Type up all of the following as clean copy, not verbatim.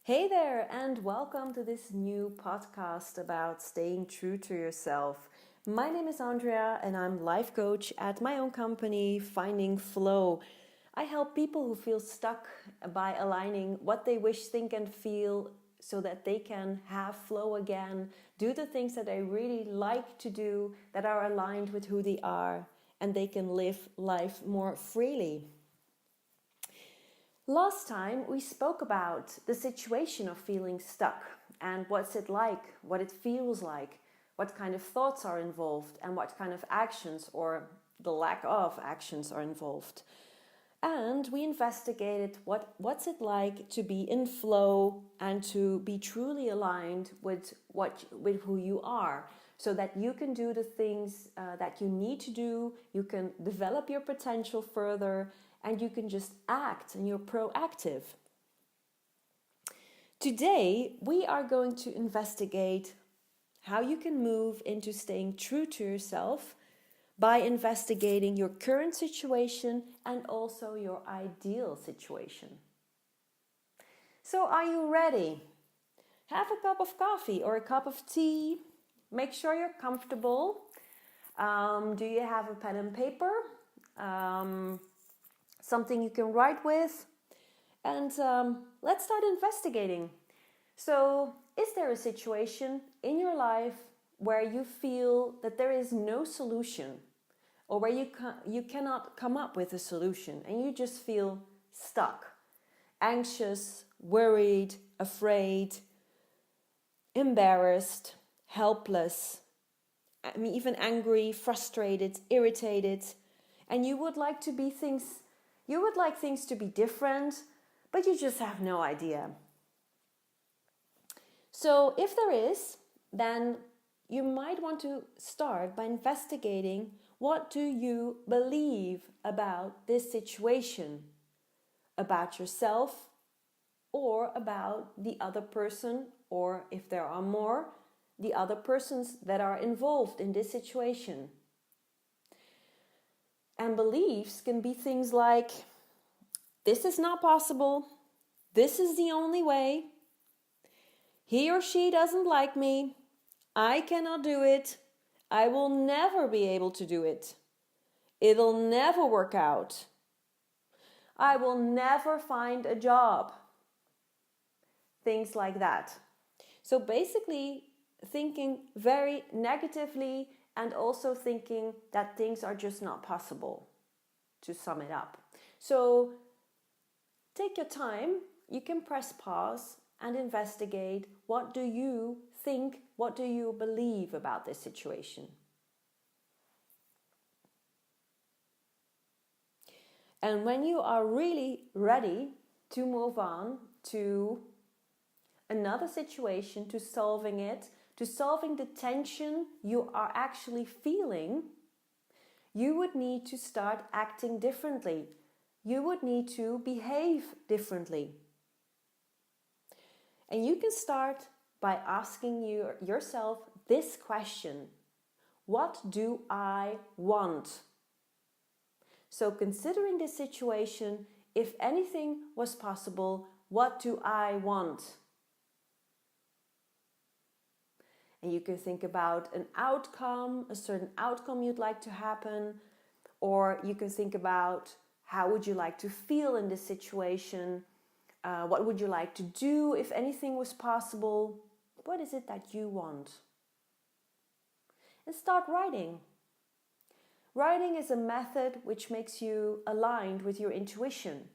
Hey there, and welcome to this new podcast about staying true to yourself. My name is Andrea, and I'm life coach at my own company, Finding Flow. I help people who feel stuck by aligning what they wish, think, and feel so that they can have flow again, do the things that they really like to do that are aligned with who they are, and they can live life more freely. Last time we spoke about the situation of feeling stuck and what's it like, what it feels like, what kind of thoughts are involved, and what kind of actions or the lack of actions are involved. And we investigated what's it like to be in flow and to be truly aligned with who you are, so that you can do the things that you need to do, you can develop your potential further, and you can just act and you're proactive. Today, we are going to investigate how you can move into staying true to yourself by investigating your current situation and also your ideal situation. So, are you ready? Have a cup of coffee or a cup of tea. Make sure you're comfortable. Do you have a pen and paper? Something you can write with? And let's start investigating. So, is there a situation in your life where you feel that there is no solution, or where you cannot come up with a solution and you just feel stuck, anxious, worried, afraid, embarrassed, helpless, even angry, frustrated, irritated, and you would like things to be different, but you just have no idea. So if there is, then you might want to start by investigating, what do you believe about this situation, about yourself, or about the other person, or if there are more, the other persons that are involved in this situation. And beliefs can be things like, this is not possible, this is the only way, he or she doesn't like me, I cannot do it, I will never be able to do it, it'll never work out, I will never find a job. Things like that. So basically, thinking very negatively and also thinking that things are just not possible, to sum it up. So take your time, you can press pause and investigate, what do you think, what do you believe about this situation? And when you are really ready to move on to another situation, to solving it, to solving the tension you are actually feeling, you would need to start acting differently. You would need to behave differently. And you can start by asking yourself this question: what do I want? So considering this situation, if anything was possible, what do I want? And you can think about an outcome, a certain outcome you'd like to happen, or you can think about, how would you like to feel in this situation? What would you like to do if anything was possible? What is it that you want? And start writing. Writing is a method which makes you aligned with your intuition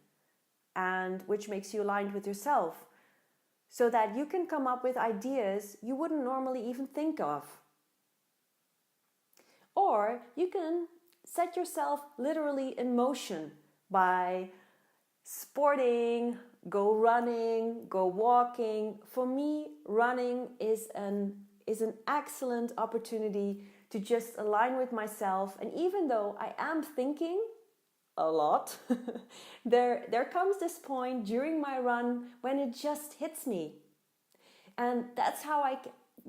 and which makes you aligned with yourself, so that you can come up with ideas you wouldn't normally even think of. Or you can set yourself literally in motion by sporting, go running, go walking. For me, running is an excellent opportunity to just align with myself. And even though I am thinking a lot, there comes this point during my run when it just hits me. And that's how I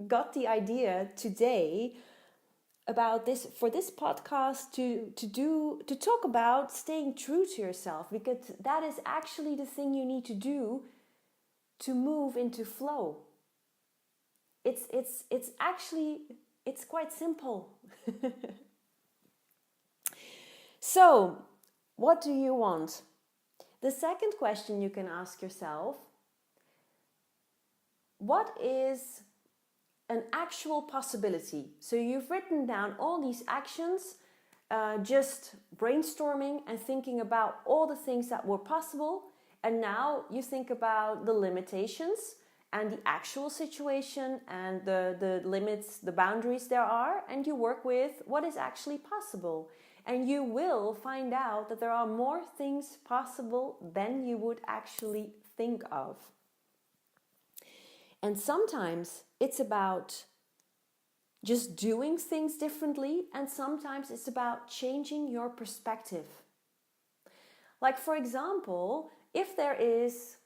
got the idea today about this, for this podcast, to talk about staying true to yourself, because that is actually the thing you need to do to move into flow. It's actually, it's quite simple. So, what do you want? The second question you can ask yourself, what is an actual possibility? So you've written down all these actions, just brainstorming and thinking about all the things that were possible. And now you think about the limitations and the actual situation and the limits, the boundaries there are, and you work with what is actually possible. And you will find out that there are more things possible than you would actually think of. And sometimes it's about just doing things differently, and sometimes it's about changing your perspective. Like, for example, if there is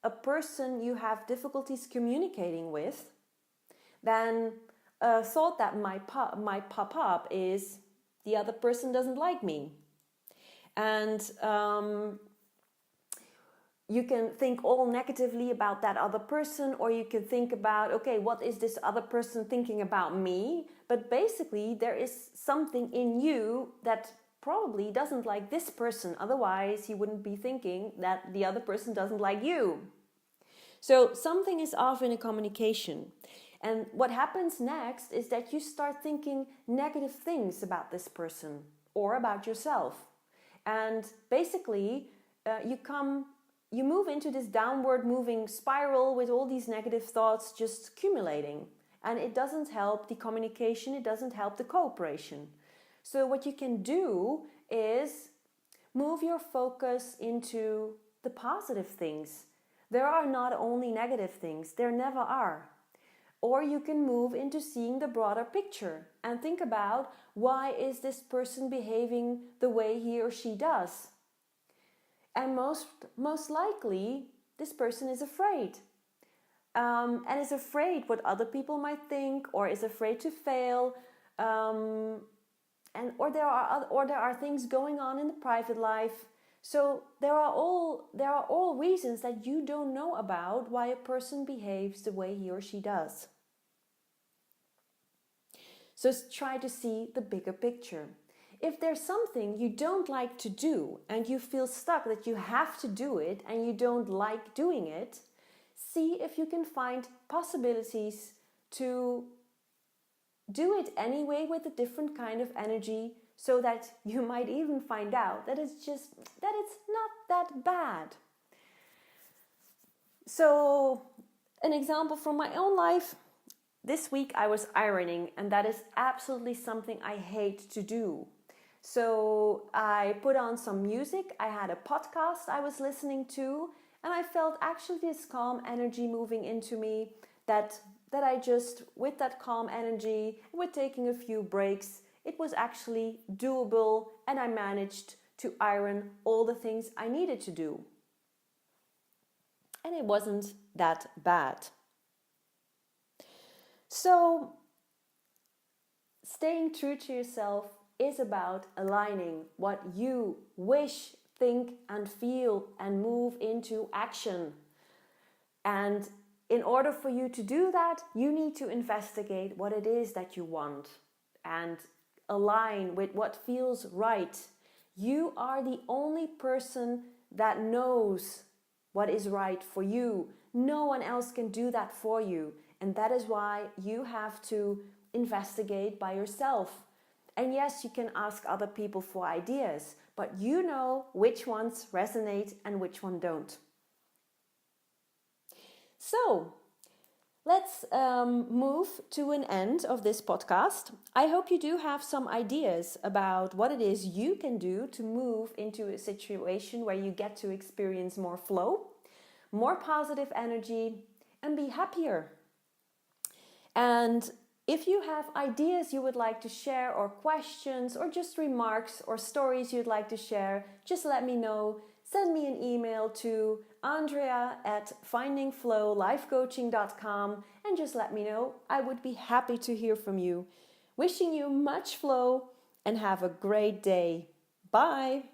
a person you have difficulties communicating with, then a thought that might pop up is, the other person doesn't like me. And you can think all negatively about that other person, or you can think about, okay, what is this other person thinking about me? But basically, there is something in you that probably doesn't like this person. Otherwise, you wouldn't be thinking that the other person doesn't like you. So something is off in a communication. And what happens next is that you start thinking negative things about this person or about yourself. And basically, you move into this downward moving spiral with all these negative thoughts just accumulating. And it doesn't help the communication, it doesn't help the cooperation. So what you can do is move your focus into the positive things. There are not only negative things, there never are. Or you can move into seeing the broader picture and think about, why is this person behaving the way he or she does? And most likely, this person is afraid. And is afraid what other people might think, or is afraid to fail. Or there are things going on in the private life. So there are all reasons that you don't know about why a person behaves the way he or she does. So try to see the bigger picture. If there's something you don't like to do and you feel stuck that you have to do it and you don't like doing it, see if you can find possibilities to do it anyway with a different kind of energy, so that you might even find out that it's not that bad. So, an example from my own life. This week I was ironing, and that is absolutely something I hate to do. So I put on some music, I had a podcast I was listening to, and I felt actually this calm energy moving into me, that I just, with that calm energy, with taking a few breaks, it was actually doable, and I managed to iron all the things I needed to do. And it wasn't that bad. So, staying true to yourself is about aligning what you wish, think, and feel, and move into action. And in order for you to do that, you need to investigate what it is that you want and align with what feels right. You are the only person that knows what is right for you. No one else can do that for you. And that is why you have to investigate by yourself. And yes, you can ask other people for ideas, but you know which ones resonate and which ones don't. So, let's move to an end of this podcast. I hope you do have some ideas about what it is you can do to move into a situation where you get to experience more flow, more positive energy, and be happier. And if you have ideas you would like to share, or questions, or just remarks or stories you'd like to share, just let me know. Send me an email to andrea@findingflowlifecoaching.com and just let me know. I would be happy to hear from you. Wishing you much flow and have a great day. Bye.